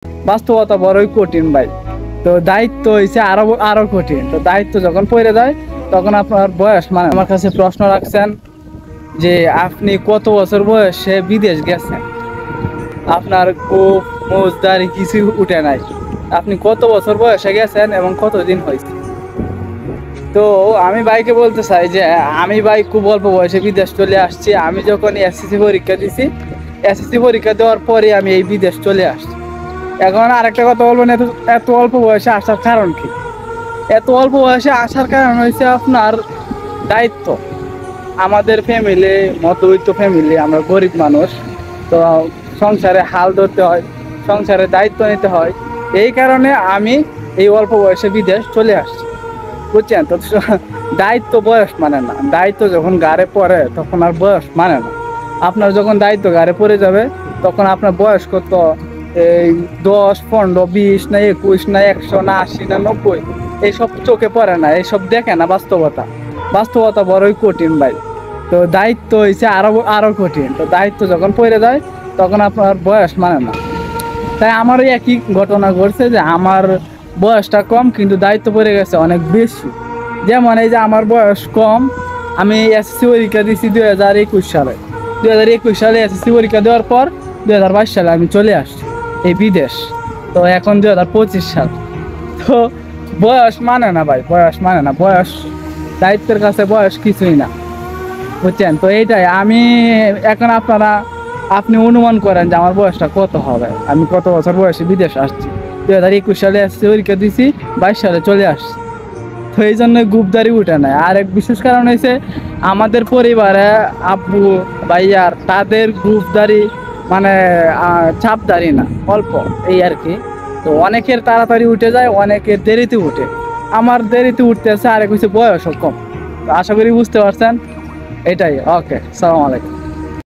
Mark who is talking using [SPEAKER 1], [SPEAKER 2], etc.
[SPEAKER 1] বাস্তবতা বড়ই কঠিন ভাই। তো দায়িত্ব হয়েছে আরো আরো কঠিন। তো দায়িত্ব যখন পড়ে যায় তখন আপনার বয়স মানে আমার কাছে প্রশ্ন রাখছেন যে আপনি কত বছর বয়সে বিদেশ গেছেন, আপনার গোঁফ মোজ দাড়ি কিছু উঠে নাই, আপনি কত বছর বয়সে গেছেন এবং কতদিন হয়েছে। তো আমি ভাইকে বলতে চাই যে আমি ভাই খুব অল্প বয়সে বিদেশ চলে আসছি। আমি যখন এসএসসি পরীক্ষা দিছি, এসএসসি পরীক্ষা দেওয়ার পরে আমি এই বিদেশ চলে আসছি। এখন আরেকটা কথা বলবেন, এত এত অল্প বয়সে আসার কারণ কি? এত অল্প বয়সে আসার কারণ হয়েছে আপনার দায়িত্ব। আমাদের ফ্যামিলি মধ্যবিত্ত ফ্যামিলি, আমরা গরিব মানুষ। তো সংসারে হাল ধরতে হয়, সংসারে দায়িত্ব নিতে হয়। এই কারণে আমি এই অল্প বয়সে বিদেশ চলে আসছি, বুঝছেন তো। দায়িত্ব বয়স মানে না, দায়িত্ব যখন গাড়ে পড়ে তখন আর বয়স মানে না। আপনার যখন দায়িত্ব গাড়ে পড়ে যাবে তখন আপনার বয়স কত, এই 10, 15, 20 না 21 না 100 না 80 না 90 এইসব চোখে পড়ে না, এইসব দেখে না। বাস্তবতা বাস্তবতা বড়ই কঠিন ভাই। তো দায়িত্ব হয়েছে আরো আরো কঠিন। তো দায়িত্ব যখন পড়ে যায় তখন আপনার বয়স মানে না। তাই আমারও একই ঘটনা ঘটছে যে আমার বয়সটা কম কিন্তু দায়িত্ব পড়ে গেছে অনেক বেশি। যেমন এই যে আমার বয়স কম, আমি এসএসসি পরীক্ষা দিয়েছি 2021 সালে। 2021 সালে এসএসসি পরীক্ষা দেওয়ার পর 2022 সালে আমি চলে আসছি এই বিদেশ। তো এখন 2025 সাল। তো বয়স মানে না ভাই, বয়স মানে না। বয়স দায়িত্বের কাছে বয়স কিছুই না, বুঝছেন তো। এইটাই আমি এখন আপনি অনুমান করেন যে আমার বয়সটা কত হবে, আমি কত বছর বয়সে বিদেশ আসছি। 2021 সালে এসএসসি পরীক্ষা দিয়েছি, 22 সালে চলে আসছি। তো এই জন্য গ্রুপদারি উঠে নেয়। আর এক বিশেষ কারণ হয়েছে আমাদের পরিবারে আব্বু ভাইয়ার তাদের গ্রুপদারি মানে চাপদারি না, অল্প এই আর কি। তো অনেকের তাড়াতাড়ি উঠে যায়, অনেকের দেরিতে উঠে। আমার দেরিতে উঠতেছে, আর এক হচ্ছে বয়সও কম। তো আশা করি বুঝতে পারছেন। এটাই। ওকে, সালাম আলাইকুম।